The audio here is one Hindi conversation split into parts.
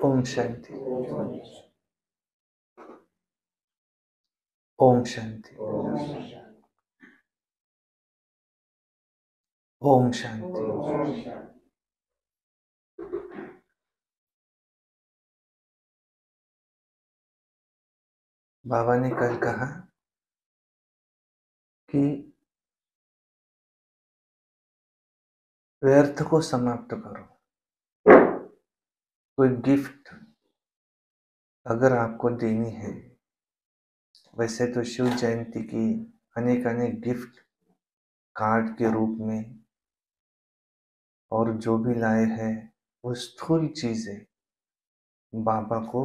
ओम शांति। ओम शांति। ओम शांति। बाबा ने कल कहा कि व्यर्थ को समाप्त करो। कोई गिफ्ट अगर आपको देनी है, वैसे तो शिव जयंती की अनेक अनेक गिफ्ट कार्ड के रूप में और जो भी लाए हैं वो स्थूल चीजें बाबा को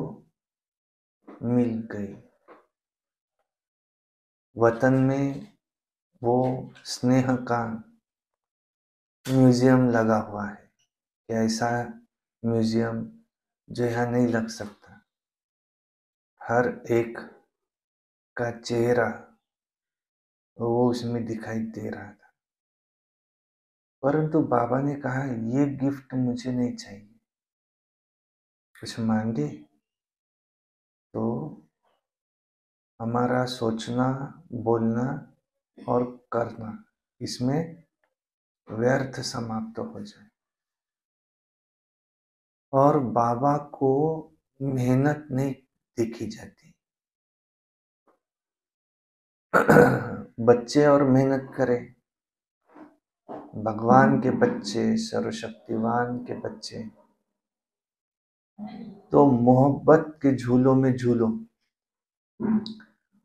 मिल गई। वतन में वो स्नेह का म्यूजियम लगा हुआ है कि ऐसा म्यूजियम जो यहाँ नहीं लग सकता। हर एक का चेहरा वो उसमें दिखाई दे रहा था, परंतु बाबा ने कहा ये गिफ्ट मुझे नहीं चाहिए। कुछ मांगे तो हमारा सोचना, बोलना और करना, इसमें व्यर्थ समाप्त हो जाए। और बाबा को मेहनत नहीं देखी जाती। बच्चे और मेहनत करें, भगवान के बच्चे, सर्वशक्तिवान के बच्चे तो मोहब्बत के झूलों में झूलो,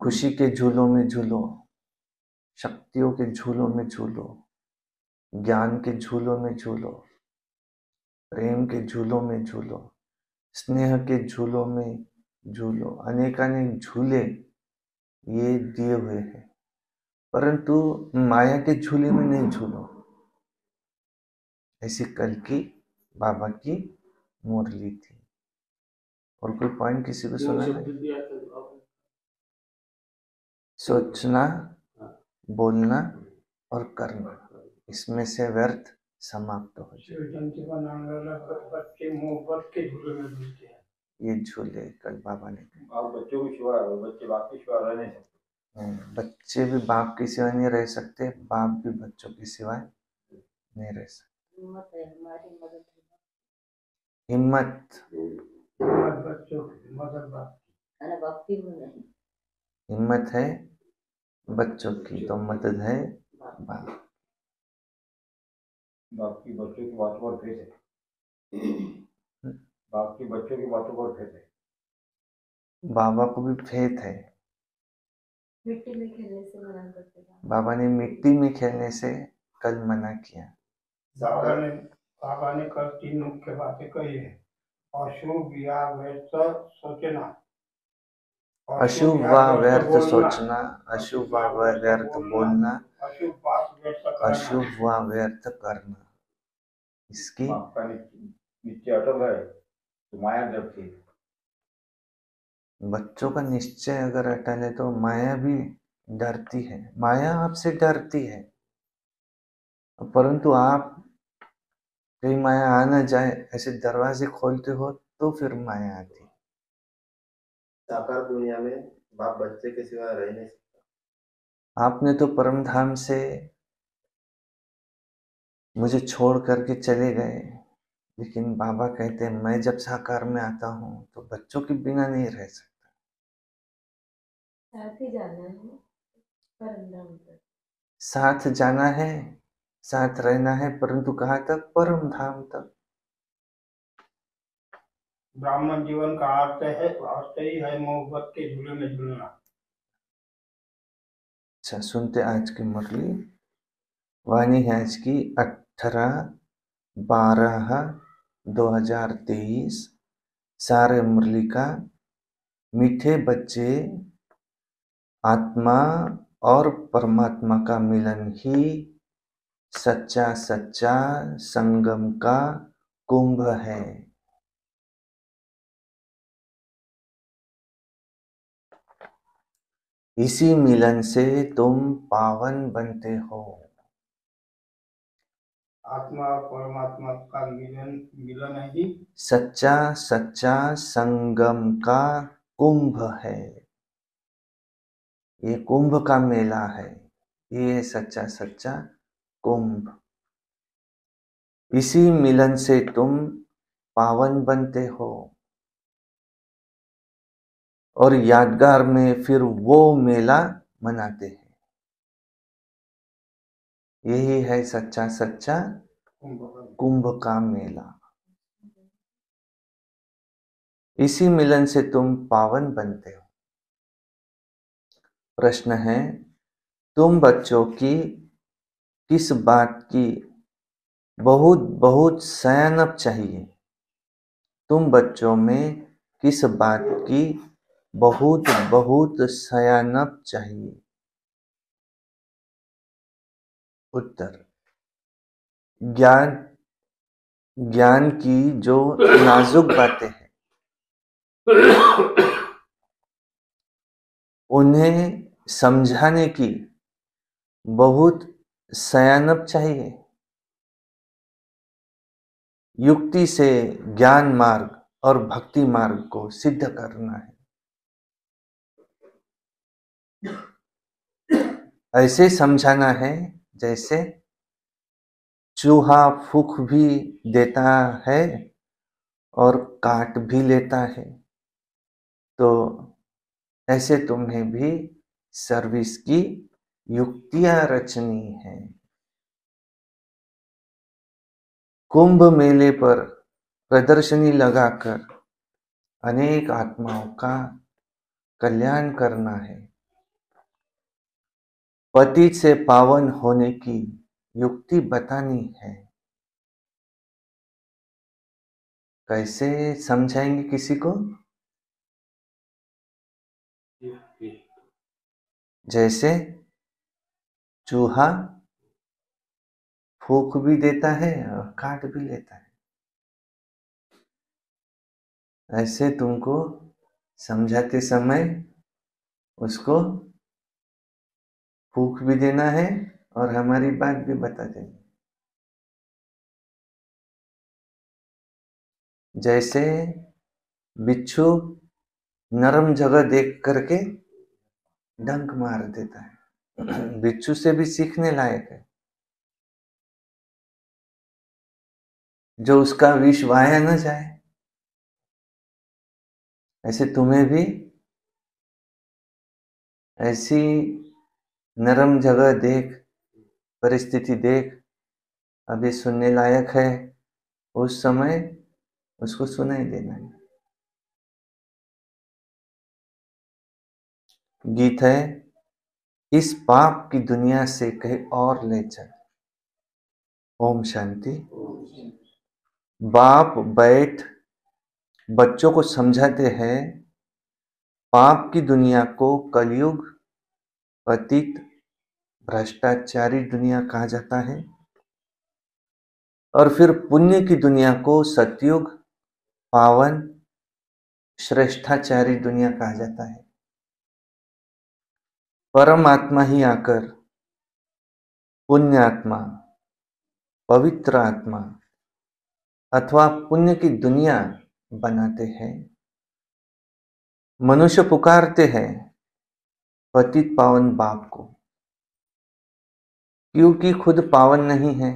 खुशी के झूलों में झूलो, शक्तियों के झूलों में झूलो, ज्ञान के झूलों में झूलो, प्रेम के झूलों में झूलो, स्नेह के झूलों में झूलो। अनेक अनेक झूले ये दिए हुए हैं, परंतु माया के झूले में नहीं झूलो। ऐसी कल की बाबा की मुरली थी। और कोई पॉइंट किसी को सुना है? सोचना, बोलना और करना, इसमें से व्यर्थ समाप्त हो जाए। ये झूले कल बाबा ने बच्चों के सिवा, बच्चे बाप के सिवा रह नहीं सकते। बच्चे भी बाप के सिवा नहीं रह सकते, बाप भी बच्चों के सिवा नहीं रह सकते। हिम्मत हिम्मत है बच्चों की, तो मदद है बाप। बाप की बच्चों की बात और फिर बाकी बच्चों की बातों पर थे। बाबा को भी फेथ है। मिट्टी में खेलने से मना करते थे। बाबा ने मिट्टी में खेलने से कल मना किया। बाबा ने कल 3 मुख्य बातें कही है। अशुभ या व्यर्थ सोचना, अशुभ व व्यर्थ सोचना, अशुभ व व्यर्थ बोलना, अशुभ बात व्यर्थ करना, अशुभ व व्यर्थ करना। इसकी आपका निश्चय अटल है तो माया डरती है। बच्चों का निश्चय अगर अटल है तो माया भी डरती है। माया आपसे डरती है, परंतु आप कहीं माया आ न जाए ऐसे दरवाजे खोलते हो तो फिर माया आती है। साकार दुनिया में बाप बच्चे के सिवा रह नहीं सकता। आपने तो परम धाम से मुझे छोड़ करके चले गए, लेकिन बाबा कहते हैं मैं जब साकार में आता हूँ तो बच्चों के बिना नहीं रह सकता। साथ ही जाना है परम धाम तक। साथ जाना है, साथ रहना है, परंतु कहाँ तक? परम धाम तक। ब्राह्मण जीवन का अर्थ ही है मोहब्बत के झूले में झूलना। अच्छा, सुनते आज की मुरली। वाणी है आज की 18/12/2023। सारे मुरली का मीठे बच्चे आत्मा और परमात्मा का मिलन ही सच्चा सच्चा संगम का कुंभ है। इसी मिलन से तुम पावन बनते हो। आत्मा और परमात्मा का मिलन ही सच्चा सच्चा संगम का कुंभ है। ये कुंभ का मेला है, ये सच्चा सच्चा कुंभ। इसी मिलन से तुम पावन बनते हो और यादगार में फिर वो मेला मनाते हैं। यही है सच्चा सच्चा कुंभ का मेला। इसी मिलन से तुम पावन बनते हो। प्रश्न है, तुम बच्चों की किस बात की बहुत बहुत सयानप चाहिए? तुम बच्चों में किस बात की बहुत बहुत सयानप चाहिए? उत्तर, ज्ञान की जो नाजुक बातें हैं उन्हें समझाने की बहुत सयानप चाहिए। युक्ति से ज्ञान मार्ग और भक्ति मार्ग को सिद्ध करना है। ऐसे समझाना है जैसे चूहा फूंक भी देता है और काट भी लेता है। तो ऐसे तुम्हें भी सर्विस की युक्तियां रचनी है। कुंभ मेले पर प्रदर्शनी लगाकर अनेक आत्माओं का कल्याण करना है। पतित से पावन होने की युक्ति बतानी है। कैसे समझाएंगे किसी को? जैसे चूहा फूंक भी देता है और काट भी लेता है, ऐसे तुमको समझाते समय उसको फूंक भी देना है और हमारी बात भी बता देनी। जैसे बिच्छू नरम जगह देख करके डंक मार देता है, बिच्छू से भी सीखने लायक है। जो उसका विष वाया न जाए, ऐसे तुम्हें भी ऐसी नरम जगह देख, परिस्थिति देख, अभी सुनने लायक है, उस समय उसको सुनाई देना है। गीत है, इस पाप की दुनिया से कहीं और ले चल। ओम शांति। बाप बैठ बच्चों को समझाते हैं, पाप की दुनिया को कलयुग, पतित, भ्रष्टाचारी दुनिया कहा जाता है, और फिर पुण्य की दुनिया को सतयुग, पावन, श्रेष्ठाचारी दुनिया कहा जाता है। परमात्मा ही आकर पुण्य आत्मा, पवित्र आत्मा अथवा पुण्य की दुनिया बनाते हैं। मनुष्य पुकारते हैं पतित पावन बाप को, क्योंकि खुद पावन नहीं है।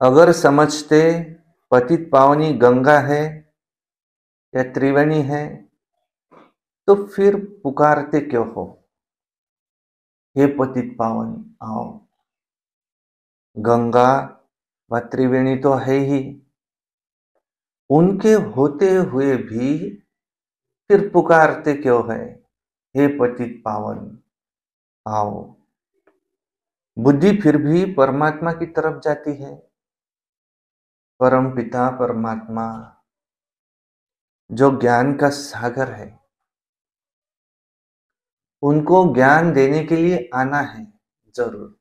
अगर समझते पतित पावनी गंगा है या त्रिवेणी है, तो फिर पुकारते क्यों हो, हे पतित पावन आओ। गंगा व त्रिवेणी तो है ही, उनके होते हुए भी फिर पुकारते क्यों है, हे पतित पावन आओ। बुद्धि फिर भी परमात्मा की तरफ जाती है। परम पिता परमात्मा जो ज्ञान का सागर है, उनको ज्ञान देने के लिए आना है जरूर।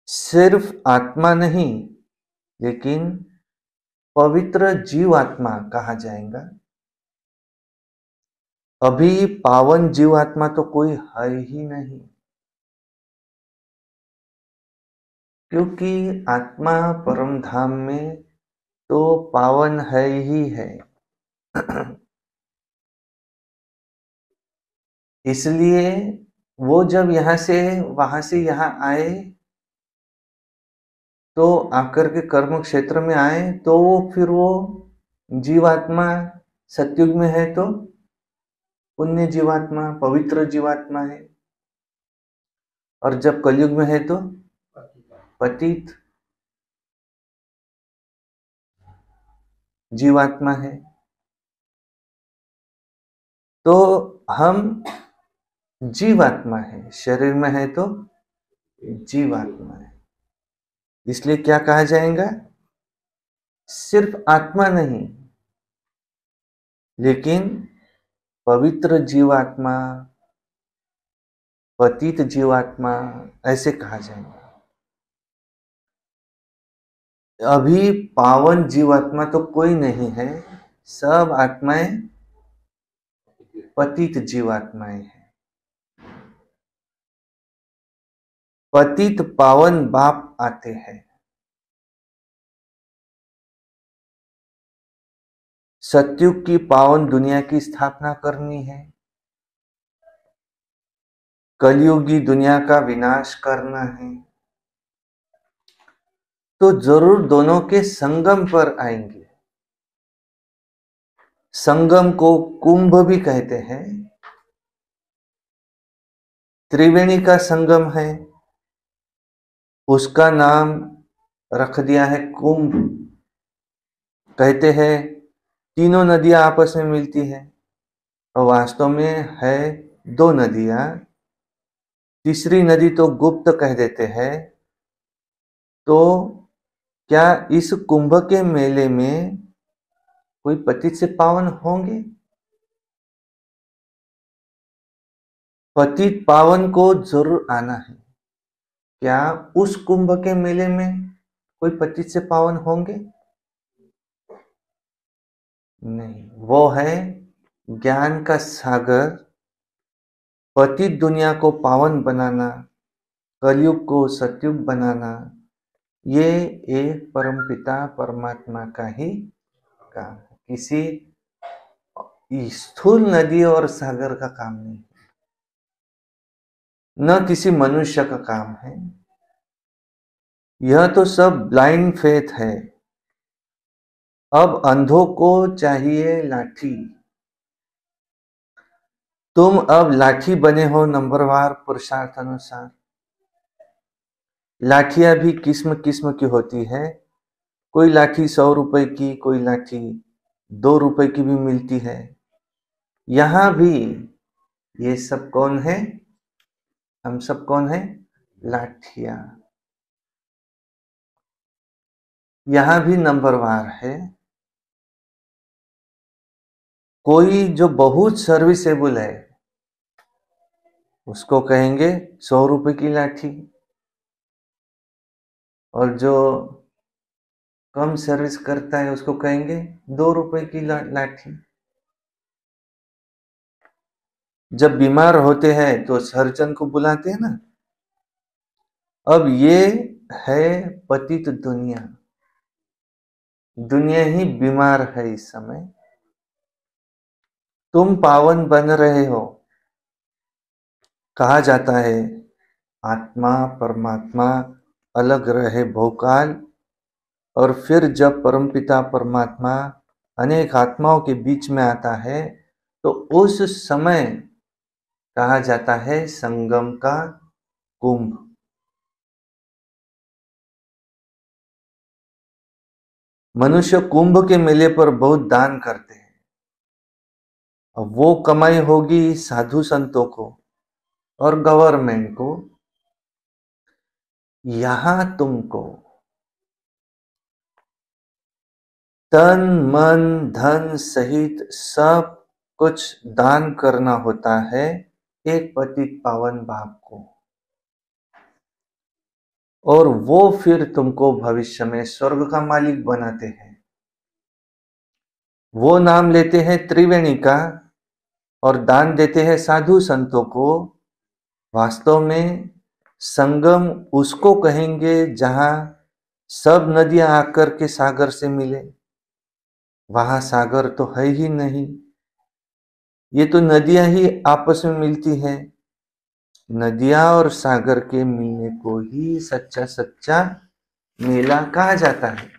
सिर्फ आत्मा नहीं, लेकिन पवित्र जीवात्मा कहा जाएगा। अभी पावन जीवात्मा तो कोई है ही नहीं, क्योंकि आत्मा परम धाम में तो पावन है ही है। इसलिए वो जब यहां से वहां से यहां आए, तो आकर के कर्म क्षेत्र में आए, तो फिर वो जीवात्मा सतयुग में है तो पुण्य जीवात्मा, पवित्र जीवात्मा है, और जब कलयुग में है तो पतित जीवात्मा है। तो हम जीवात्मा है, शरीर में है तो जीवात्मा है। इसलिए क्या कहा जाएगा, सिर्फ आत्मा नहीं, लेकिन पवित्र जीवात्मा, पतित जीवात्मा, ऐसे कहा जाएगा। अभी पावन जीवात्मा तो कोई नहीं है, सब आत्माएं पतित जीवात्माएं हैं। पतित पावन बाप आते हैं। सतयुग की पावन दुनिया की स्थापना करनी है, कलयुगी दुनिया का विनाश करना है, तो जरूर दोनों के संगम पर आएंगे। संगम को कुंभ भी कहते हैं। त्रिवेणी का संगम है, उसका नाम रख दिया है कुंभ। कहते हैं तीनों नदियां आपस में मिलती है, और वास्तव में है दो नदियां। तीसरी नदी तो गुप्त कह देते हैं। तो क्या इस कुंभ के मेले में कोई पतित से पावन होंगे? पतित पावन को जरूर आना है। क्या उस कुंभ के मेले में कोई पतित से पावन होंगे? नहीं, वो है ज्ञान का सागर। पतित दुनिया को पावन बनाना, कलयुग को सतयुग बनाना, ये एक परमपिता परमात्मा का ही काम है, किसी स्थूल नदी और सागर का काम नहीं, न किसी मनुष्य का काम है। यह तो सब ब्लाइंड फेथ है। अब अंधों को चाहिए लाठी। तुम अब लाठी बने हो नंबरवार पुरुषार्थ अनुसार। लाठियां भी किस्म किस्म की होती है। कोई लाठी 100 रुपए की, कोई लाठी 2 रुपए की भी मिलती है। यहां भी ये सब कौन है? हम सब कौन है? लाठियां। यहां भी नंबरवार है। कोई जो बहुत सर्विसेबल है उसको कहेंगे 100 रुपए की लाठी, और जो कम सर्विस करता है उसको कहेंगे 2 रुपए की लाठी। जब बीमार होते हैं तो सर्जन को बुलाते हैं ना। अब ये है पतित दुनिया। दुनिया ही बीमार है इस समय। तुम पावन बन रहे हो। कहा जाता है आत्मा परमात्मा अलग रहे बहुकाल, और फिर जब परमपिता परमात्मा अनेक आत्माओं के बीच में आता है तो उस समय कहा जाता है संगम का कुंभ। मनुष्य कुंभ के मेले पर बहुत दान करते हैं। अब वो कमाई होगी साधु संतों को और गवर्नमेंट को। यहां तुमको तन मन धन सहित सब कुछ दान करना होता है एक पतित पावन बाप को, और वो फिर तुमको भविष्य में स्वर्ग का मालिक बनाते हैं। वो नाम लेते हैं त्रिवेणी का और दान देते हैं साधु संतों को। वास्तव में संगम उसको कहेंगे जहां सब नदियां आकर के सागर से मिले। वहां सागर तो है ही नहीं, ये तो नदियां ही आपस में मिलती है। नदियां और सागर के मिलने को ही सच्चा सच्चा मेला कहा जाता है।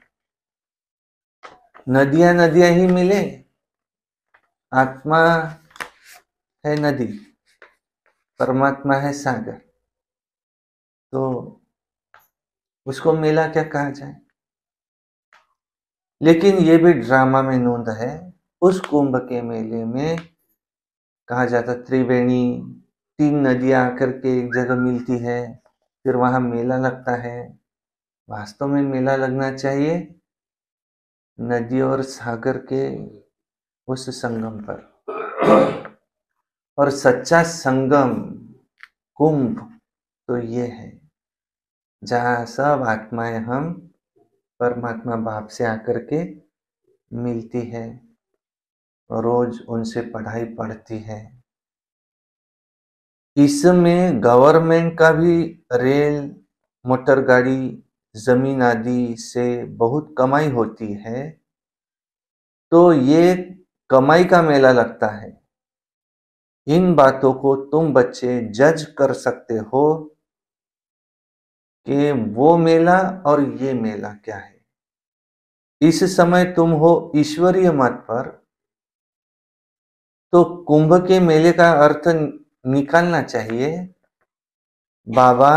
नदियां नदियां ही मिले, आत्मा है नदी, परमात्मा है सागर, तो उसको मेला क्या कहा जाए। लेकिन ये भी ड्रामा में नोंद है। उस कुंभ के मेले में कहा जाता त्रिवेणी, 3 नदियां आकर के एक जगह मिलती है, फिर वहां मेला लगता है। वास्तव में मेला लगना चाहिए नदी और सागर के उस संगम पर। और सच्चा संगम कुंभ तो ये है जहां सब आत्माएं हम परमात्मा बाप से आकर के मिलती है, रोज उनसे पढ़ाई पढ़ती है। इसमें गवर्नमेंट का भी रेल मोटर गाड़ी जमीन आदि से बहुत कमाई होती है, तो ये कमाई का मेला लगता है। इन बातों को तुम बच्चे जज कर सकते हो कि वो मेला और ये मेला क्या है। इस समय तुम हो ईश्वरीय मत पर, तो कुंभ के मेले का अर्थ निकालना चाहिए। बाबा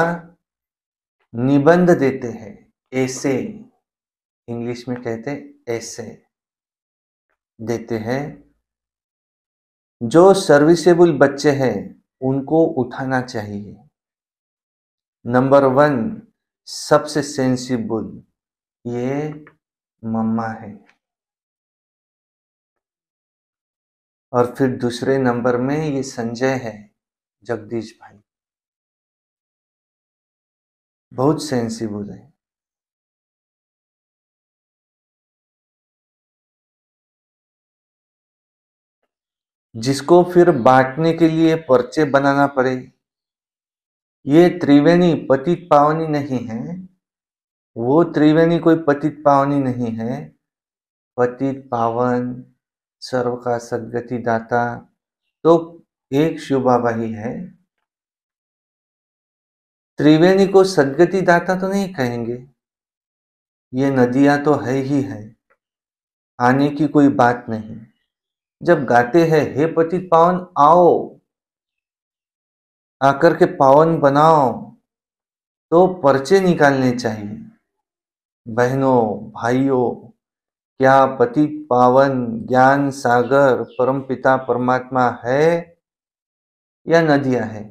निबंध देते हैं, ऐसे इंग्लिश में कहते हैं, ऐसे देते हैं। जो सर्विसेबल बच्चे हैं उनको उठाना चाहिए। नंबर 1 सबसे सेंसिबल ये मम्मा है, और फिर दूसरे नंबर में ये संजय है, जगदीश भाई, बहुत सेंसिबल है। जिसको फिर बांटने के लिए पर्चे बनाना पड़े। ये त्रिवेणी पतित पावनी नहीं है, वो त्रिवेणी कोई पतित पावनी नहीं है। पतित पावन सर्व का सद्गति दाता तो एक शिव बाबा ही है। त्रिवेणी को सद्गति दाता तो नहीं कहेंगे, ये नदियां तो है ही है, आने की कोई बात नहीं। जब गाते हैं हे पतित पावन आओ, आकर के पावन बनाओ, तो पर्चे निकालने चाहिए। बहनों, भाइयों, क्या पतित पावन ज्ञान सागर परमपिता परमात्मा है या नदियां है?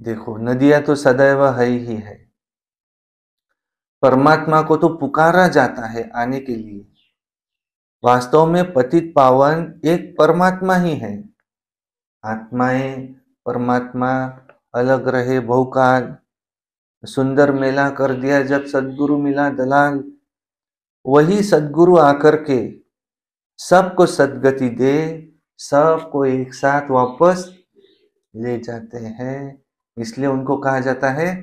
देखो, नदियां तो सदैव है ही है। परमात्मा को तो पुकारा जाता है आने के लिए। वास्तव में पतित पावन एक परमात्मा ही है। आत्माएं परमात्मा अलग रहे बहुकाल, सुंदर मेला कर दिया जब सदगुरु मिला दलाल। वही सदगुरु आकर के सबको सदगति दे, सबको एक साथ वापस ले जाते हैं। इसलिए उनको कहा जाता है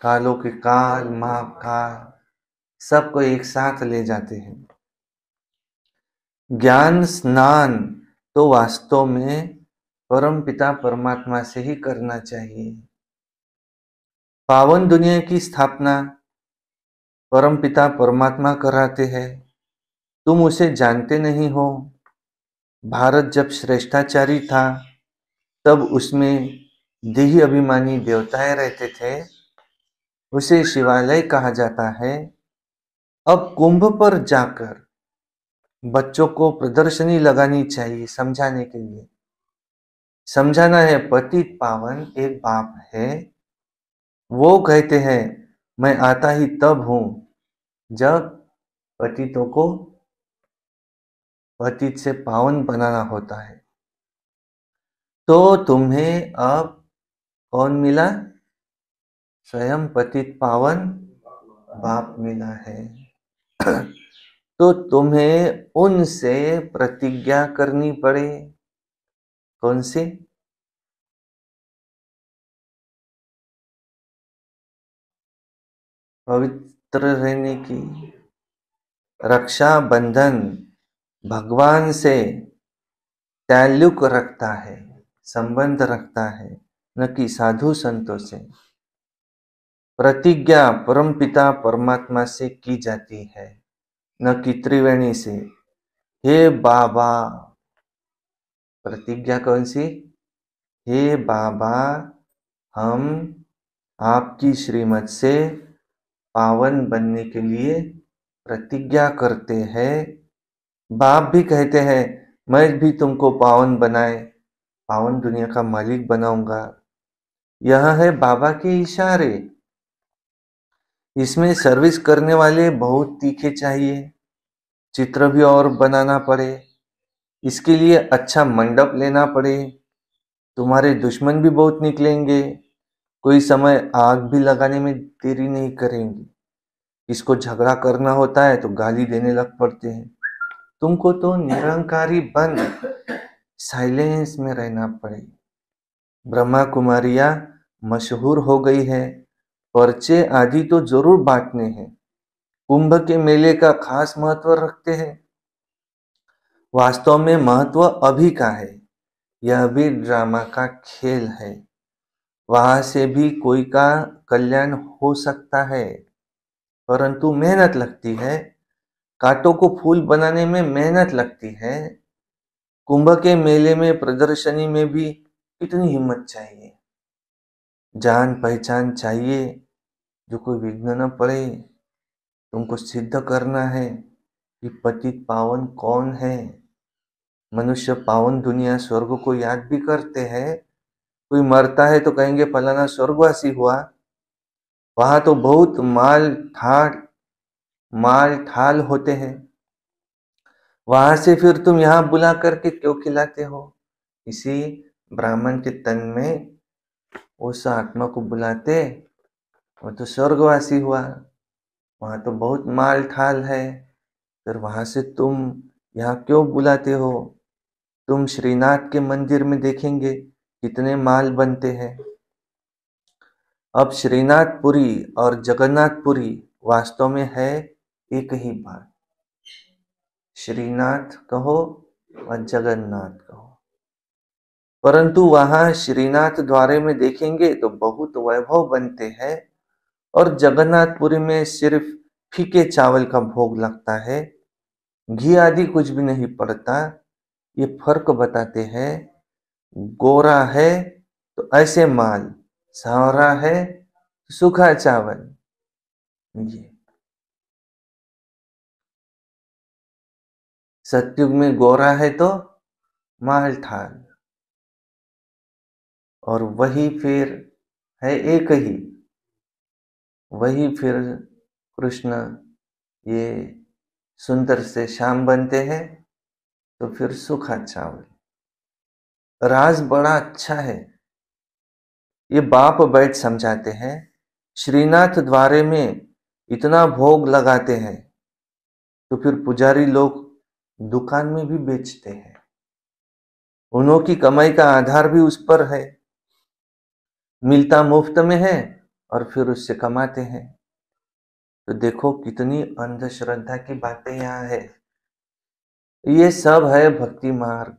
कालों के काल महाकाल, सबको एक साथ ले जाते हैं। ज्ञान स्नान तो वास्तव में परम पिता परमात्मा से ही करना चाहिए। पावन दुनिया की स्थापना परम पिता परमात्मा कराते हैं। तुम उसे जानते नहीं हो। भारत जब श्रेष्ठाचारी था तब उसमें देही अभिमानी देवताएं रहते थे। उसे शिवालय कहा जाता है। अब कुंभ पर जाकर बच्चों को प्रदर्शनी लगानी चाहिए समझाने के लिए। समझाना है पतित पावन एक बाप है। वो कहते हैं मैं आता ही तब हूं जब पतितों को पतित से पावन बनाना होता है। तो तुम्हें अब कौन मिला? स्वयं पतित पावन बाप मिला है। तो तुम्हें उनसे प्रतिज्ञा करनी पड़े। कौन सी? पवित्र रहने की। रक्षा बंधन भगवान से ताल्लुक रखता है, संबंध रखता है, न कि साधु संतों से। प्रतिज्ञा परमपिता परमात्मा से की जाती है, न कि त्रिवेणी से। हे बाबा, प्रतिज्ञा कौन सी? हे बाबा, हम आपकी श्रीमत से पावन बनने के लिए प्रतिज्ञा करते हैं। बाप भी कहते हैं मैं भी तुमको पावन बनाए, पावन दुनिया का मालिक बनाऊंगा। यह है बाबा के इशारे। इसमें सर्विस करने वाले बहुत तीखे चाहिए, चित्र भी और बनाना पड़े, इसके लिए अच्छा मंडप लेना पड़े। तुम्हारे दुश्मन भी बहुत निकलेंगे, कोई समय आग भी लगाने में देरी नहीं करेंगे। इसको झगड़ा करना होता है तो गाली देने लग पड़ते हैं। तुमको तो निरंकारी बन साइलेंस में रहना पड़े। ब्रह्मा कुमारियां मशहूर हो गई है, पर्चे आदि तो जरूर बांटने हैं। कुंभ के मेले का खास महत्व रखते हैं। वास्तव में महत्व अभी का है, यह भी ड्रामा का खेल है। वहां से भी कोई का कल्याण हो सकता है, परंतु मेहनत लगती है। कांटों को फूल बनाने में मेहनत लगती है। कुंभ के मेले में प्रदर्शनी में भी कितनी हिम्मत चाहिए, जान पहचान चाहिए, जो कोई विघ्न न पड़े। तुमको सिद्ध करना है कि पतित पावन कौन है। मनुष्य पावन दुनिया स्वर्ग को याद भी करते हैं। कोई मरता है तो कहेंगे फलाना स्वर्गवासी हुआ। वहां तो बहुत माल ठाल होते हैं। वहां से फिर तुम यहाँ बुला करके क्यों खिलाते हो? इसी ब्राह्मण के तन में उस आत्मा को बुलाते, वो तो स्वर्गवासी हुआ। वहां तो बहुत माल ठाल है, फिर वहां से तुम यहाँ क्यों बुलाते हो? तुम श्रीनाथ के मंदिर में देखेंगे कितने माल बनते हैं। अब श्रीनाथपुरी और जगन्नाथपुरी वास्तव में है एक ही बात। श्रीनाथ कहो और जगन्नाथ कहो, परंतु वहां श्रीनाथ द्वारे में देखेंगे तो बहुत वैभव बनते हैं, और जगन्नाथपुरी में सिर्फ फीके चावल का भोग लगता है, घी आदि कुछ भी नहीं पड़ता। ये फर्क बताते हैं। गोरा है तो ऐसे माल, सांवरा है तो सूखा चावल। ये सतयुग में गोरा है तो माल ठाल, और वही फिर है एक ही, वही फिर कृष्ण ये सुंदर से श्याम बनते हैं तो फिर सूखा चावल। राज बड़ा अच्छा है। ये बाप बैठ समझाते हैं, श्रीनाथ द्वारे में इतना भोग लगाते हैं तो फिर पुजारी लोग दुकान में भी बेचते हैं। उन्हों की कमाई का आधार भी उस पर है, मिलता मुफ्त में है और फिर उससे कमाते हैं। तो देखो कितनी अंधश्रद्धा की बातें यहाँ है। ये सब है भक्ति मार्ग,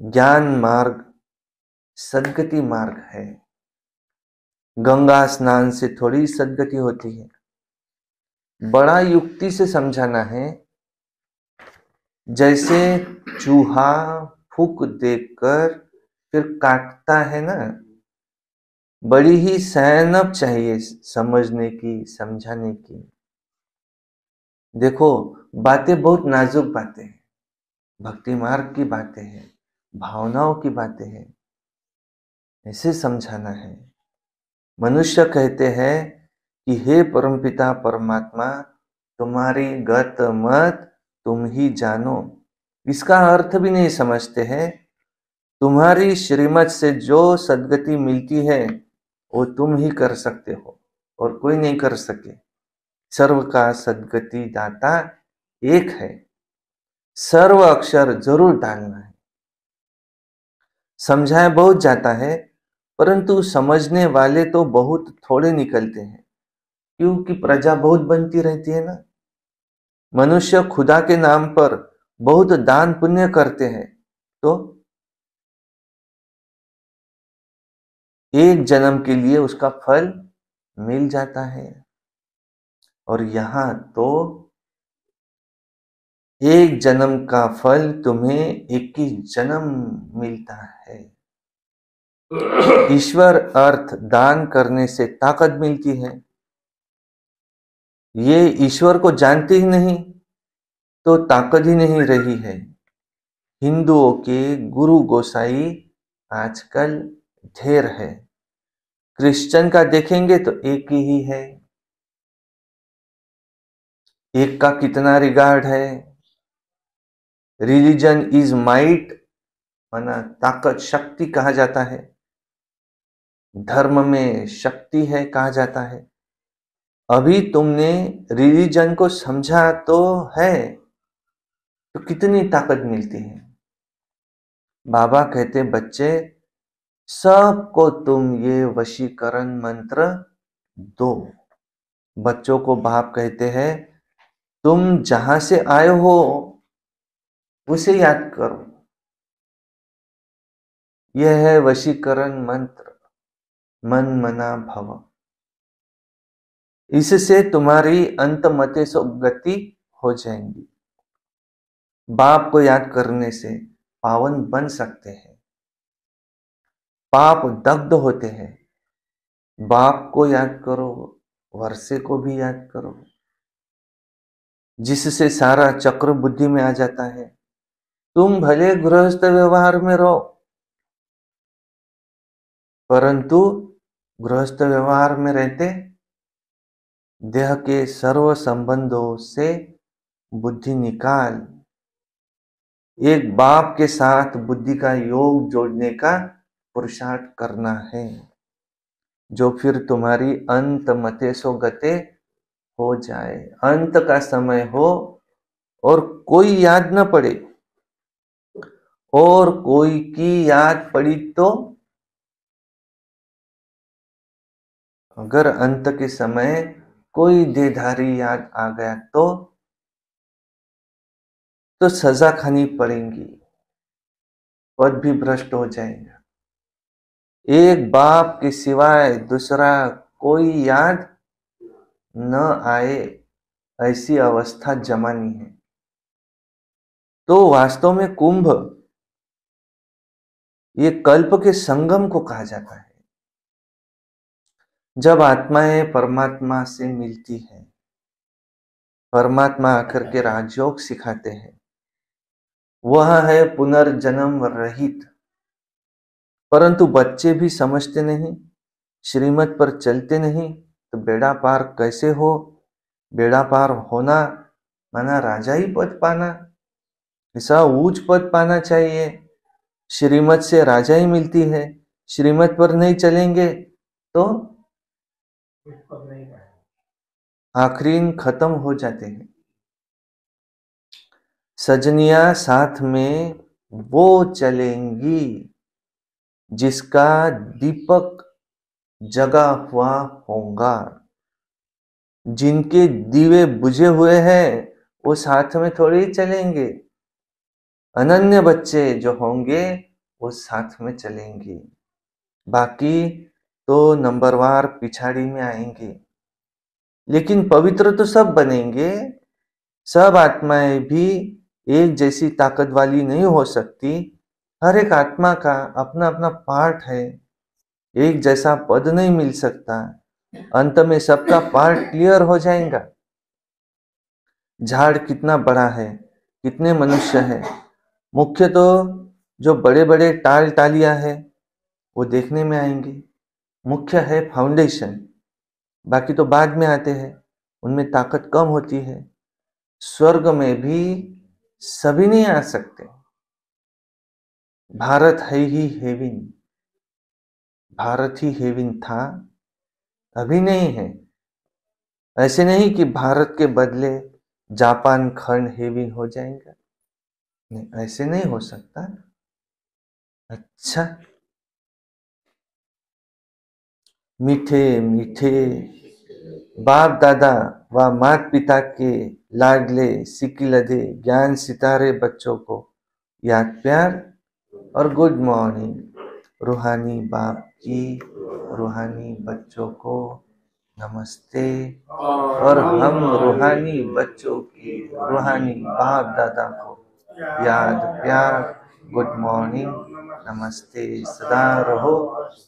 ज्ञान मार्ग, सद्गति मार्ग है। गंगा स्नान से थोड़ी सद्गति होती है। बड़ा युक्ति से समझाना है। जैसे चूहा फूक देकर फिर काटता है ना, बड़ी ही सहनप चाहिए समझने की, समझाने की। देखो बातें बहुत नाजुक बातें हैं, भक्ति मार्ग की बातें हैं, भावनाओं की बातें हैं, ऐसे समझाना है। मनुष्य कहते हैं कि हे परमपिता परमात्मा, तुम्हारी गत मत तुम ही जानो। इसका अर्थ भी नहीं समझते हैं। तुम्हारी श्रीमत से जो सद्गति मिलती है वो तुम ही कर सकते हो और कोई नहीं कर सके। सर्व का सद्गति दाता एक है। सर्व अक्षर जरूर डालना है। समझाया बहुत जाता है परंतु समझने वाले तो बहुत थोड़े निकलते हैं, क्योंकि प्रजा बहुत बनती रहती है ना। मनुष्य खुदा के नाम पर बहुत दान पुण्य करते हैं तो एक जन्म के लिए उसका फल मिल जाता है, और यहां तो एक जन्म का फल तुम्हें 21 जन्म मिलता है। ईश्वर अर्थ दान करने से ताकत मिलती है। ये ईश्वर को जानते ही नहीं तो ताकत ही नहीं रही है। हिंदुओं के गुरु गोसाई आजकल ढेर है। क्रिश्चियन का देखेंगे तो एक ही है। एक का कितना रिगार्ड है। रिलीजन इज माइट, माना ताकत, शक्ति कहा जाता है। धर्म में शक्ति है कहा जाता है। अभी तुमने रिलीजन को समझा तो है तो कितनी ताकत मिलती है। बाबा कहते बच्चे सबको तुम ये वशीकरण मंत्र दो। बच्चों को बाप कहते हैं तुम जहां से आए हो उसे याद करो। यह है वशीकरण मंत्र, मन मना भव। इससे तुम्हारी अंतमते सो गति हो जाएंगी। बाप को याद करने से पावन बन सकते हैं। पाप दग्ध होते हैं। बाप को याद करो, वर्षे को भी याद करो, जिससे सारा चक्र बुद्धि में आ जाता है। तुम भले गृहस्थ व्यवहार में रहो परंतु गृहस्थ व्यवहार में रहते देह के सर्व संबंधों से बुद्धि निकाल एक बाप के साथ बुद्धि का योग जोड़ने का पुरुषार्थ करना है, जो फिर तुम्हारी अंत मते सो गते हो जाए। अंत का समय हो और कोई याद न पड़े, और कोई की याद पड़ी तो अगर अंत के समय कोई देहधारी याद आ गया तो सजा खानी पड़ेगी, पद भी भ्रष्ट हो जाएगा। एक बाप के सिवाय दूसरा कोई याद न आए ऐसी अवस्था जमानी है। तो वास्तव में कुंभ ये कल्प के संगम को कहा जाता है। जब आत्माएं परमात्मा से मिलती हैं, परमात्मा आकर के राजयोग सिखाते हैं, वह है पुनर्जन्म रहित। परंतु बच्चे भी समझते नहीं, श्रीमत पर चलते नहीं, तो बेड़ा पार कैसे हो? बेड़ा पार होना माना राजा ही पद पाना, ऐसा ऊंच पद पाना चाहिए। श्रीमत से राजा ही मिलती है, श्रीमत पर नहीं चलेंगे तो कुछ पद नहीं पाए। आखिरी खत्म हो जाते हैं। सजनिया साथ में वो चलेंगी जिसका दीपक जगा हुआ होगा। जिनके दीवे बुझे हुए हैं वो साथ में थोड़ी ही चलेंगे। अनन्य बच्चे जो होंगे वो साथ में चलेंगे, बाकी तो नंबरवार पिछाड़ी में आएंगे। लेकिन पवित्र तो सब बनेंगे। सब आत्माएं भी एक जैसी ताकत वाली नहीं हो सकती। हर एक आत्मा का अपना अपना पार्ट है, एक जैसा पद नहीं मिल सकता। अंत में सबका पार्ट क्लियर हो जाएगा। झाड़ कितना बड़ा है, कितने मनुष्य है, मुख्य तो जो बड़े बड़े टाल टालियां है वो देखने में आएंगे। मुख्य है फाउंडेशन, बाकी तो बाद में आते हैं, उनमें ताकत कम होती है। स्वर्ग में भी सभी नहीं आ सकते। भारत है ही हेविन, भारत ही हेविन था, अभी नहीं है। ऐसे नहीं कि भारत के बदले जापान खंड हेविन हो जाएगा, नहीं, ऐसे नहीं हो सकता। अच्छा, मीठे मीठे बाप दादा व माता पिता के लाडले सिकिलधे ज्ञान सितारे बच्चों को याद प्यार और गुड मॉर्निंग। रूहानी बाप की रूहानी बच्चों को नमस्ते, और हम रूहानी बच्चों की रूहानी बाप दादा को याद प्यार, गुड मॉर्निंग, नमस्ते। सदा रहो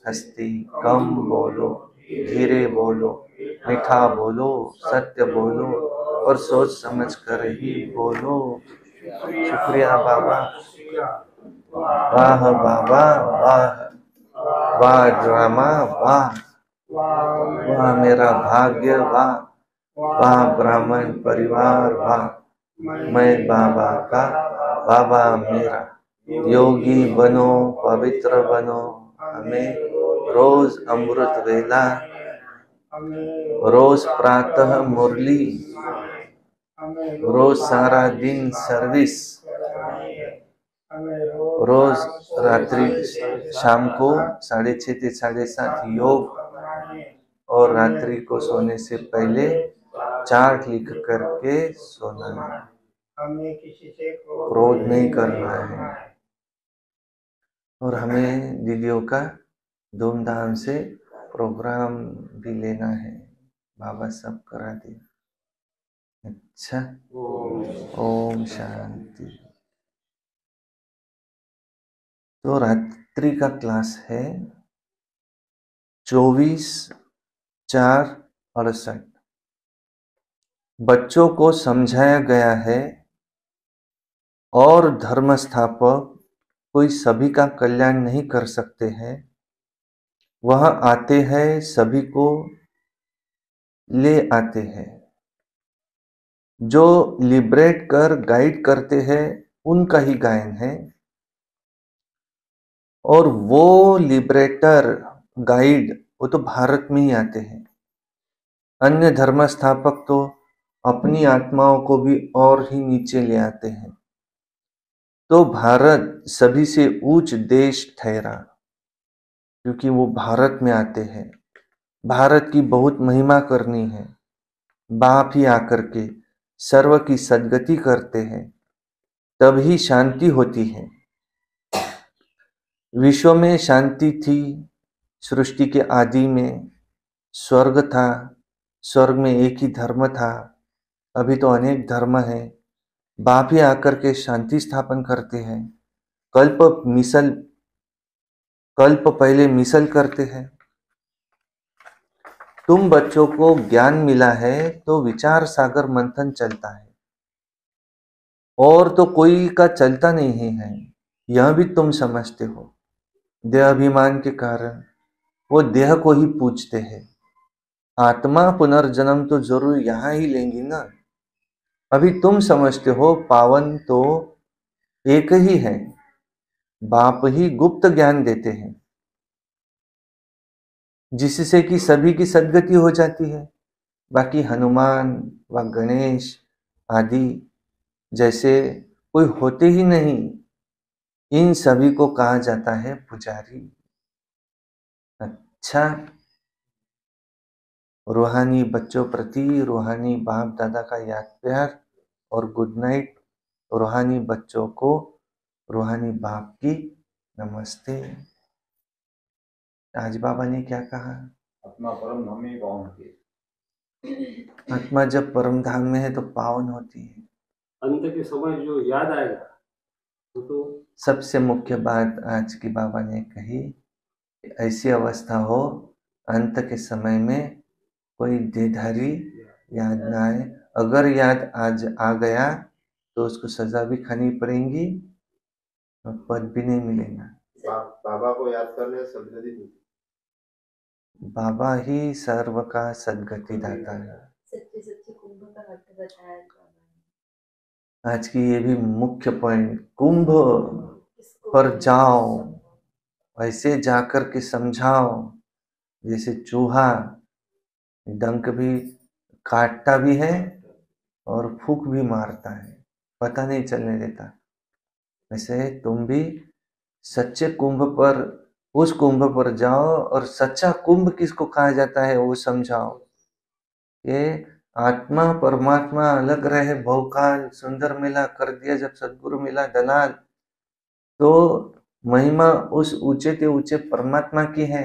हंसते, कम बोलो, धीरे बोलो, मीठा बोलो, सत्य बोलो और सोच समझ कर ही बोलो। शुक्रिया बाबा, वाह बाबा वाह, वाह ड्रामा वाह, वाह मेरा भाग्य वाह, वाह ब्राह्मण परिवार वाह, मैं बाबा का, बाबा मेरा। योगी बनो, पवित्र बनो, हमें रोज अमृत वेला, रोज प्रातः मुरली, रोज सारा दिन सर्विस, रोज रात्रि शाम को 6:30 से 7:30 योग, और रात्रि को सोने से पहले चार्ट लिख करके सोना है। हमें किसी से क्रोध नहीं करना है। और हमें दीदियों का धूमधाम से प्रोग्राम भी लेना है, बाबा सब करा दे। अच्छा, ओम शांति। तो रात्रि का क्लास है 24/4/68। बच्चों को समझाया गया है और धर्म स्थापक कोई सभी का कल्याण नहीं कर सकते हैं। वह आते हैं, सभी को ले आते हैं। जो लिबरेट कर गाइड करते हैं उनका ही गायन है, और वो लिबरेटर गाइड वो तो भारत में ही आते हैं। अन्य धर्म स्थापक तो अपनी आत्माओं को भी और ही नीचे ले आते हैं। तो भारत सभी से ऊंच देश ठहरा, क्योंकि वो भारत में आते हैं। भारत की बहुत महिमा करनी है। बाप ही आकर के सर्व की सद्गति करते हैं, तभी शांति होती है। विश्व में शांति थी, सृष्टि के आदि में स्वर्ग था, स्वर्ग में एक ही धर्म था। अभी तो अनेक धर्म है। बाप ही आकर के शांति स्थापन करते हैं। कल्प मिसल कल्प पहले मिसल करते हैं। तुम बच्चों को ज्ञान मिला है तो विचार सागर मंथन चलता है, और तो कोई का चलता नहीं है, यह भी तुम समझते हो। देह अभिमान के कारण वो देह को ही पूजते हैं। आत्मा पुनर्जन्म तो जरूर यहां ही लेंगी ना। अभी तुम समझते हो पावन तो एक ही है, बाप ही गुप्त ज्ञान देते हैं, जिससे कि सभी की सद्गति हो जाती है। बाकी हनुमान व गणेश आदि जैसे कोई होते ही नहीं। इन सभी को कहा जाता है पुजारी। अच्छा, रूहानी बच्चों प्रति रूहानी बाप दादा का याद प्यार और गुड नाइट। रूहानी बच्चों को रूहानी बाप की नमस्ते। आज बाबा ने क्या कहा? आत्मा परम धाम में पावन होती है। आत्मा जब परम धाम में है तो पावन होती है। अंत के समय जो याद आएगा तो सबसे मुख्य बात आज की बाबा ने कही, ऐसी अवस्था हो अंत के समय में कोई देहधारी याद ना आए। अगर याद आज आ गया तो उसको सजा भी खानी पड़ेगी और पद भी नहीं मिलेगा। बाबा को याद करने से सदगति मिलती। बाबा ही सर्व का सद्गति दाता है। सच्चे सच्चे कुंभ का अर्थ बताया बाबा ने। आज की ये भी मुख्य पॉइंट, कुंभ इसको पर जाओ, ऐसे जाकर के समझाओ जैसे चूहा डंक भी काटता भी है और फूंक भी मारता है, पता नहीं चलने देता। वैसे तुम भी सच्चे कुंभ पर, उस कुंभ पर जाओ और सच्चा कुंभ किसको कहा जाता है वो समझाओ। ये आत्मा परमात्मा अलग रहे, भवकाल सुंदर मिला कर दिया जब सदगुरु मिला दलाल, तो महिमा उस ऊंचे ते ऊंचे परमात्मा की है।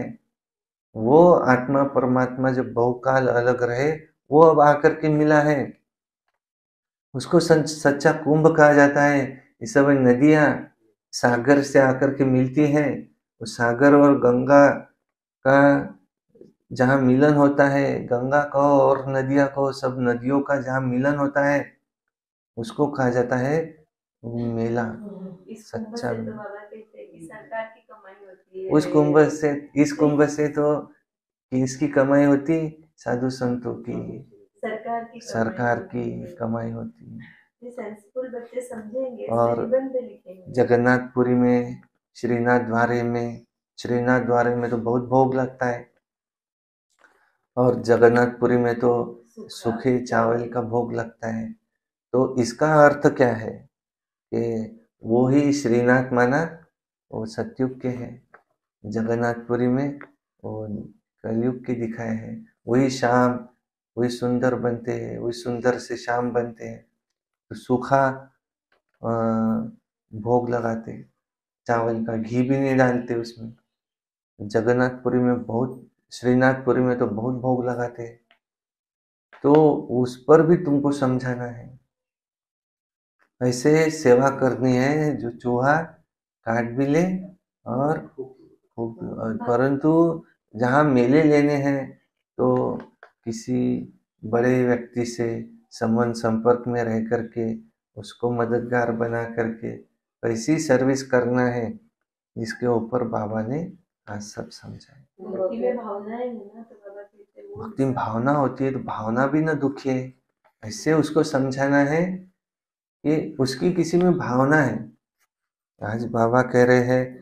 वो आत्मा परमात्मा जब बहुकाल अलग रहे वो अब आकर के मिला है, उसको सच्चा कुंभ कहा जाता है। ये सब नदियां सागर से आकर के मिलती हैं, वो सागर और गंगा का जहाँ मिलन होता है, गंगा का और नदियां को, सब नदियों का जहाँ मिलन होता है उसको कहा जाता है मेला। इस कुंभ सच्चा से तो बाबा कहते हैं कि सरकार की कमाई होती है। उस कुंभ से, इस कुंभ से तो किसकी कमाई होती? साधु संतों की, सरकार की कमाई होती है। ये सेंसिबल बच्चे समझेंगे, और इसलिए निबंध लिखेंगे। जगन्नाथपुरी में, श्रीनाथ द्वारे में, श्रीनाथ द्वारे में तो बहुत भोग लगता है, और जगन्नाथपुरी में तो सूखे चावल का भोग लगता है। तो इसका अर्थ क्या है कि वो ही श्रीनाथ माना वो सतयुग के हैं, जगन्नाथपुरी में वो कलयुग के दिखाए हैं। वही शाम, वही सुंदर बनते हैं, वही सुंदर से शाम बनते हैं। तो सूखा भोग लगाते, चावल का घी भी नहीं डालते उसमें। जगन्नाथपुरी में बहुत, श्रीनाथपुरी में तो बहुत भोग लगाते हैं। तो उस पर भी तुमको समझाना है, ऐसे सेवा करनी है जो चूहा काट भी ले और परंतु जहाँ मेले लेने हैं तो किसी बड़े व्यक्ति से संबंध संपर्क में रह करके उसको मददगार बना करके ऐसी सर्विस करना है जिसके ऊपर बाबा ने आज सब समझाए। भक्ति में भावनाएं है ना, तो बाबा कहते हैं वो भक्ति में भावना होती है तो भावना भी न दुखे, ऐसे उसको समझाना है कि उसकी किसी में भावना है। आज बाबा कह रहे हैं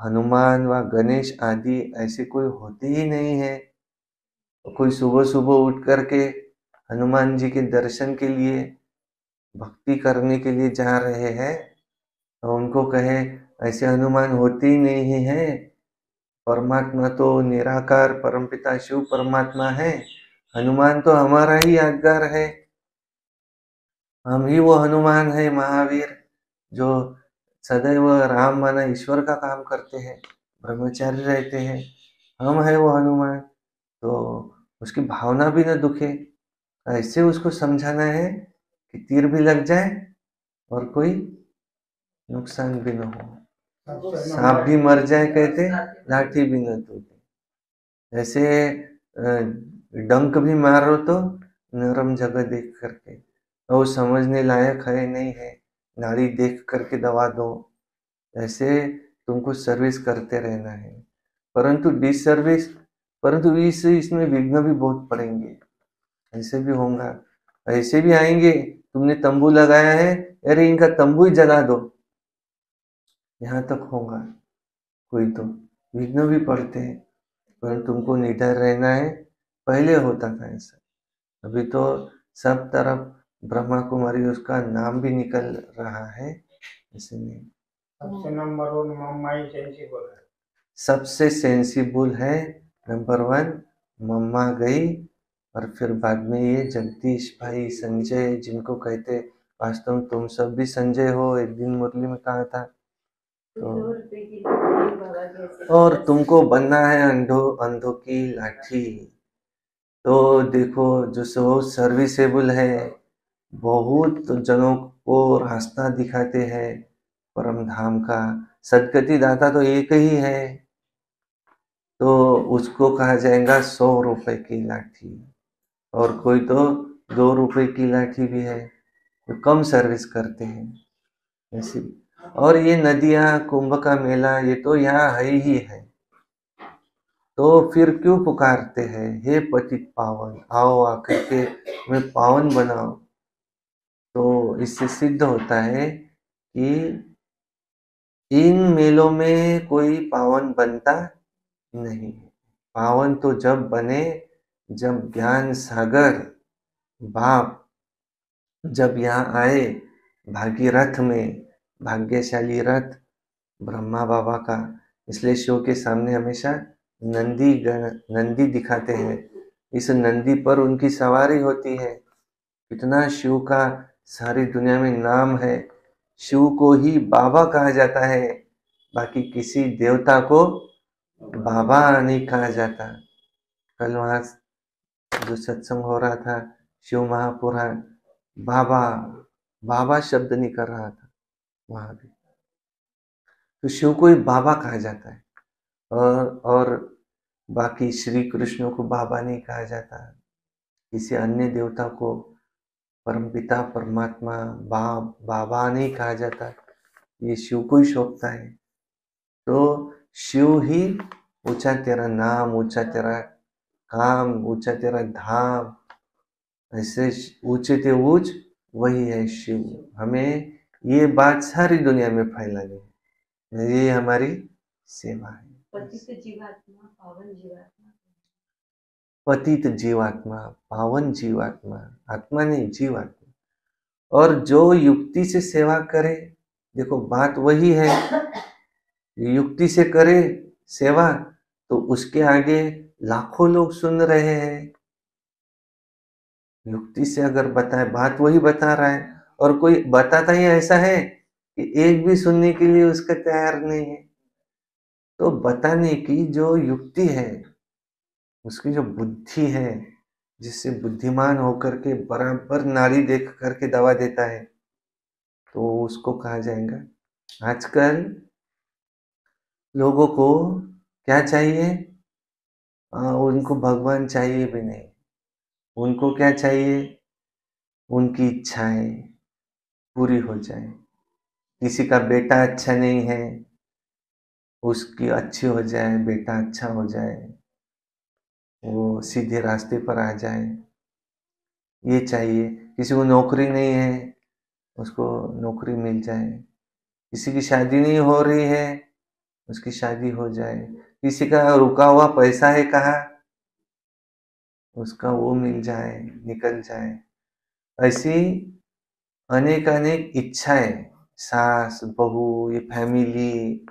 हनुमान व गणेश आदि ऐसे कोई होते ही नहीं है। कोई सुबह सुबह उठ करके हनुमान जी के दर्शन के लिए, भक्ति करने के लिए जा रहे हैं और उनको कहे ऐसे हनुमान होते ही नहीं है। परमात्मा तो निराकार परमपिता शिव परमात्मा है, हनुमान तो हमारा ही यादगार है। हम ही वो हनुमान है महावीर जो सदैव राम माना ईश्वर का काम करते हैं, ब्रह्मचारी रहते हैं। हम है वो हनुमान, तो उसकी भावना भी न दुखे। ऐसे उसको समझाना है कि तीर भी लग जाए और कोई नुकसान भी न हो। सबसे सांप भी मर जाए कहते, लाठी भी न टूटे। ऐसे डंक भी मारो तो नरम जगह देख करके, और समझने लायक है नहीं है, नाड़ी देख करके दवा दो। ऐसे तुमको सर्विस करते रहना है, परंतु डिसर्विस, परंतु इसमें विघ्न भी बहुत पड़ेंगे। ऐसे भी होगा, ऐसे भी आएंगे, तुमने तंबू लगाया है, अरे इनका तंबू ही जला दो, यहाँ तक होगा। कोई तो विघ्न भी पड़ते हैं, पर तुमको निडर रहना है। पहले होता था ऐसा, अभी तो सब तरफ ब्रह्मा कुमारी उसका नाम भी निकल रहा है, इसलिए सबसे नंबर 1 मम्मा ही सेंसिबल है। सबसे सेंसिबल है नंबर 1 मम्मा गई, और फिर बाद में ये जगदीश भाई, संजय, जिनको कहते वास्तव में तुम सब भी संजय हो, एक दिन मुरली में कहा था। तो 2 रुपए की लाठी बाबा कैसे और तुमको बनना है अंधों की लाठी। तो देखो जो सो सर्विसेबल है, बहुत जनों को रास्ता दिखाते हैं परम धाम का, सदगति दाता तो एक ही है, तो उसको कहा जाएगा 100 रुपए की लाठी। और कोई तो 2 रुपए की लाठी भी है, जो कम सर्विस करते हैं ऐसी। और ये नदियां, कुंभ का मेला, ये तो यहाँ है ही है, तो फिर क्यों पुकारते हैं, हे पतित पावन, आओ आकर के मैं पावन बनाओ। तो इससे सिद्ध होता है कि इन मेलों में कोई पावन बनता नहीं। पावन तो जब बने जब ज्ञान सागर बाप जब यहाँ आए, भागीरथ में, भाग्यशाली रथ ब्रह्मा बाबा का। इसलिए शिव के सामने हमेशा नंदी दिखाते हैं। इस नंदी पर उनकी सवारी होती है। कितना शिव का सारी दुनिया में नाम है। शिव को ही बाबा कहा जाता है, बाकी किसी देवता को बाबा नहीं कहा जाता। कल वहाँ जो सत्संग हो रहा था, शिव महापुराण, बाबा बाबा शब्द नहीं कर रहा था वहां भी। तो शिव को ही बाबा कहा जाता है, और बाकी श्री कृष्ण को बाबा नहीं कहा जाता। किसी अन्य देवता को परमपिता परमात्मा बाबा नहीं कहा जाता, ये शिव को ही शोभता है। तो शिव ही ऊंचा तेरा नाम, ऊंचा तेरा काम, ऊंचा तेरा धाम, ऐसे ऊंचे ते ऊंच वही है शिव। हमें ये बात सारी दुनिया में फैलानी है, ये हमारी सेवा है। पतित जीवात्मा पावन जीवात्मा। पतित जीवात्मा पावन जीवात्मा, आत्मा नहीं जीवात्मा। और जो युक्ति से सेवा करे, देखो बात वही है, युक्ति से करे सेवा तो उसके आगे लाखों लोग सुन रहे हैं। युक्ति से अगर बताए, बात वही बता रहा है, और कोई बताता ही ऐसा है कि एक भी सुनने के लिए उसका तैयार नहीं है। तो बताने की जो युक्ति है, उसकी जो बुद्धि है, जिससे बुद्धिमान होकर के बराबर नाड़ी देख करके दवा देता है, तो उसको कहा जाएगा। आजकल लोगों को क्या चाहिए? उनको भगवान चाहिए भी नहीं। उनको क्या चाहिए? उनकी इच्छाएं पूरी हो जाए। किसी का बेटा अच्छा नहीं है, उसकी अच्छी हो जाए, बेटा अच्छा हो जाए, वो सीधे रास्ते पर आ जाए, ये चाहिए। किसी को नौकरी नहीं है, उसको नौकरी मिल जाए। किसी की शादी नहीं हो रही है, उसकी शादी हो जाए। किसी का रुका हुआ पैसा है कहाँ, उसका वो मिल जाए, निकल जाए। ऐसी अनेक अनेक इच्छाएं, सास बहू, ये फैमिली,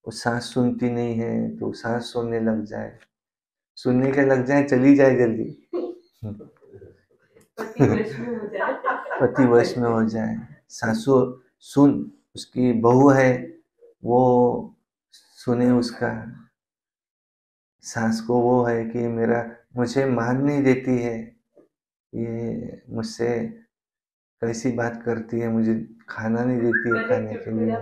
वो सास सुनती नहीं है तो सास सुनने लग जाए, सुनने के लग जाए, चली जाए जल्दी, पति वश में हो जाए। पति वश में हो जाए। सासू सुन, उसकी बहू है वो सुने उसका, सास को वो है कि मुझे मान नहीं देती है, ये मुझसे कैसी बात करती है, मुझे खाना नहीं देती है खाने के लिए।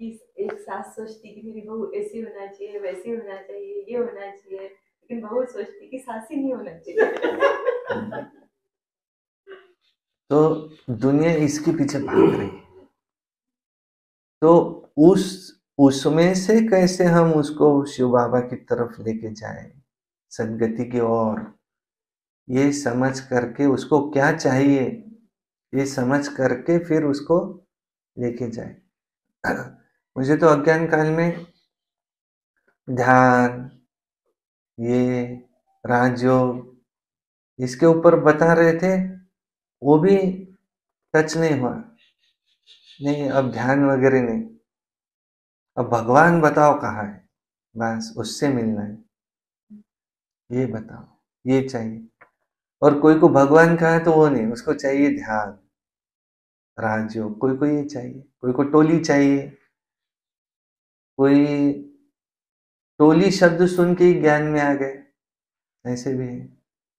कि एक सास सोचती कि मेरी बहू ऐसी होना चाहिए, वैसी होना चाहिए, ये होना चाहिए, लेकिन बहू सोचती कि सास ही नहीं होना चाहिए। तो दुनिया इसके पीछे भाग रही है। तो उसमें से कैसे हम उसको शिव बाबा की तरफ लेके जाएं, सदगति की ओर, ये समझ करके उसको क्या चाहिए ये समझ करके फिर उसको लेके जाए। मुझे तो अज्ञान काल में ध्यान, ये राजयोग इसके ऊपर बता रहे थे, वो भी टच नहीं हुआ। नहीं, अब ध्यान वगैरह नहीं, अब भगवान बताओ कहाँ है, बस उससे मिलना है, ये बताओ, ये चाहिए। और कोई को भगवान कहा है तो वो नहीं, उसको चाहिए ध्यान, राजयोग, कोई को ये चाहिए, कोई को टोली चाहिए, कोई टोली शब्द सुन के ही ज्ञान में आ गए, ऐसे भी है।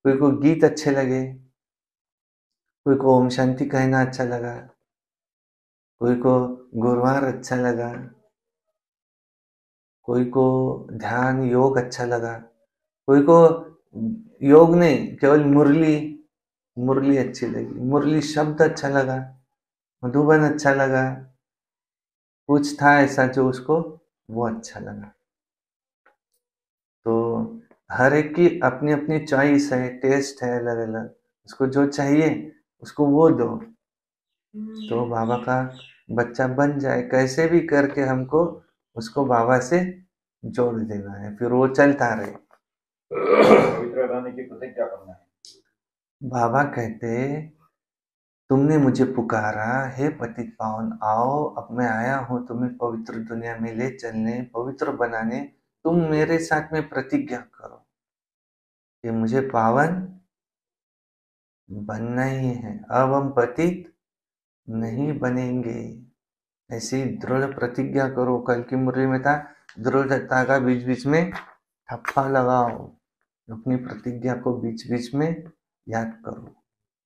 कोई को गीत अच्छे लगे, कोई को ओम शांति कहना अच्छा लगा, कोई को गुरुवार अच्छा लगा, कोई को ध्यान योग अच्छा लगा, कोई को योग नहीं केवल मुरली अच्छी लगी, मुरली शब्द अच्छा लगा, मधुबन अच्छा लगा, कुछ था ऐसा जो उसको वो अच्छा लगा। तो हर एक की अपनी अपनी चॉइस है, टेस्ट है अलग अलग, उसको जो चाहिए उसको वो दो, तो बाबा का बच्चा बन जाए। कैसे भी करके हमको उसको बाबा से जोड़ देना है, फिर वो चलता रहे। पवित्र रहने की प्रतिज्ञा करना है। बाबा कहते तुमने मुझे पुकारा, हे पतित पावन आओ, अब मैं आया हूँ तुम्हें पवित्र दुनिया में ले चलने, पवित्र बनाने। तुम मेरे साथ में प्रतिज्ञा करो कि मुझे पावन बनना ही है, अब हम पतित नहीं बनेंगे। ऐसी दृढ़ प्रतिज्ञा करो। कल की मुरली में था, दृढ़ता का बीच बीच में ठप्पा लगाओ, अपनी प्रतिज्ञा को बीच बीच में याद करो।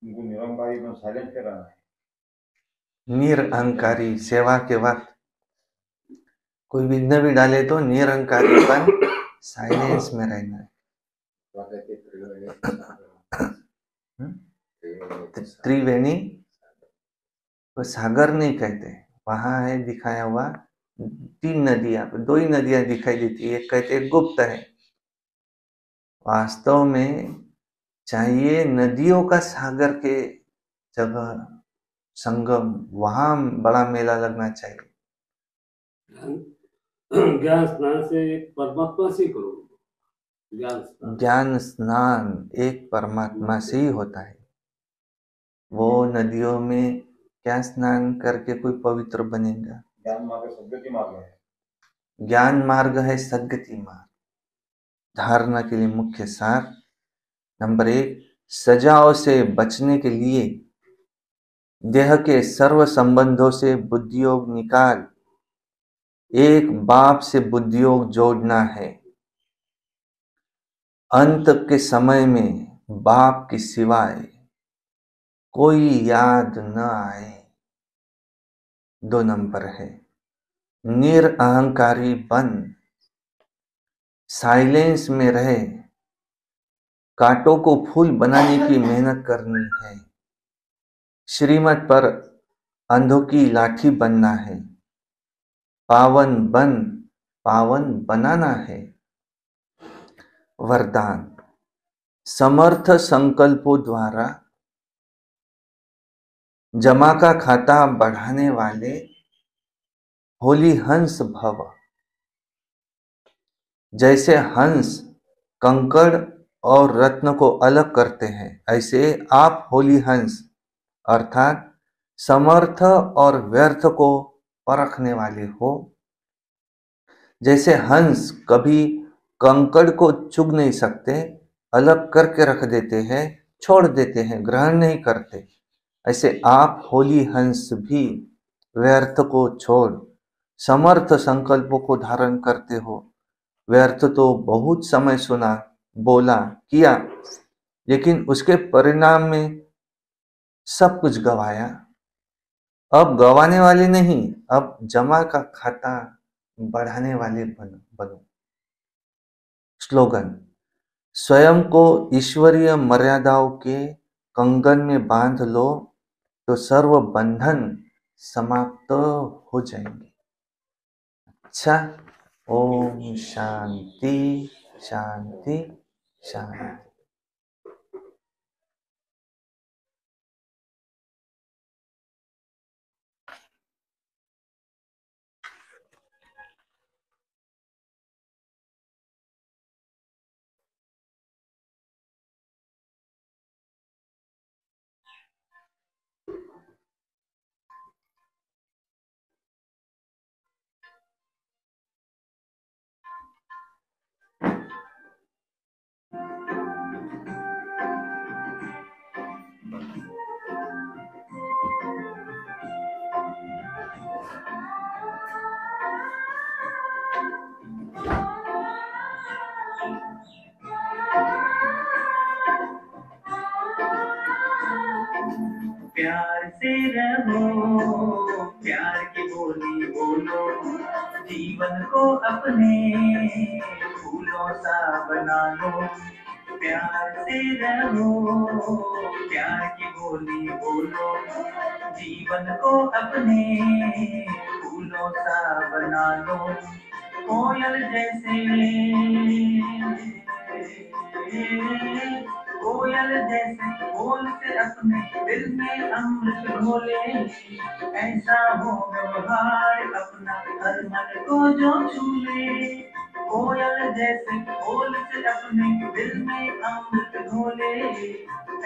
उनको निरंकारी में साइलेंट कराना है। निरअहंकारी सेवा के वक्त कोई विघ्न भी डाले तो निरअहंकारीपन, साइलेंस में रहना है। त्रिवेणी को सागर नहीं कहते, वहां है दिखाया हुआ 3 नदियां, 2 ही नदियां दिखाई देती है, एक कहते गुप्त है। वास्तव में चाहिए नदियों का सागर के जगह संगम, वहां बड़ा मेला लगना चाहिए। ज्ञान स्नान से एक परमात्मा से करो। ज्ञान स्नान एक परमात्मा से ही होता है। वो नदियों में क्या स्नान करके कोई पवित्र बनेगा? ज्ञान मार्ग सद्गति मार्ग है। ज्ञान मार्ग है सद्गति मार्ग। धारणा के लिए मुख्य सार नंबर 1, सजाओं से बचने के लिए देह के सर्व संबंधों से बुद्धियोग निकाल, एक बाप से बुद्धियोग जोड़ना है। अंत के समय में बाप के सिवाय कोई याद न आए। 2 नंबर है निरअहंकारी बन, साइलेंस में रहे, कांटों को फूल बनाने की मेहनत करनी है। श्रीमत पर अंधों की लाठी बनना है। पावन बन, पावन बनाना है। वरदान, समर्थ संकल्पों द्वारा जमा का खाता बढ़ाने वाले होली हंस भव। जैसे हंस कंकड़ और रत्न को अलग करते हैं, ऐसे आप होली हंस अर्थात समर्थ और व्यर्थ को परखने वाले हो। जैसे हंस कभी कंकड़ को चुग नहीं सकते, अलग करके रख देते हैं, छोड़ देते हैं, ग्रहण नहीं करते, ऐसे आप होली हंस भी व्यर्थ को छोड़ समर्थ संकल्पों को धारण करते हो। व्यर्थ तो बहुत समय सुना, बोला, किया, लेकिन उसके परिणाम में सब कुछ गवाया। अब गंवाने वाले नहीं, अब जमा का खाता बढ़ाने वाले बनो। स्लोगन, स्वयं को ईश्वरीय मर्यादाओं के कंगन में बांध लो तो सर्व बंधन समाप्त हो जाएंगे। अच्छा, ओम शांति शांति शांति। प्यार से रहो, प्यार की बोली बोलो, जीवन को अपने फूलों सा बना लो। प्यार से रहो, प्यार की बोली बोलो, जीवन को अपने फूलों सा बना लो। कोयल जैसे बोल से अपने दिल में अमृत घोले, ऐसा हो व्यवहार अपना हर मन को जो छूले। कोयल जैसे बोल से अपने दिल में अमृत घोले,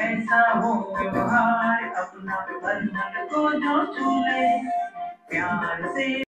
ऐसा हो व्यवहार अपना हर मन को जो छूले। प्यार से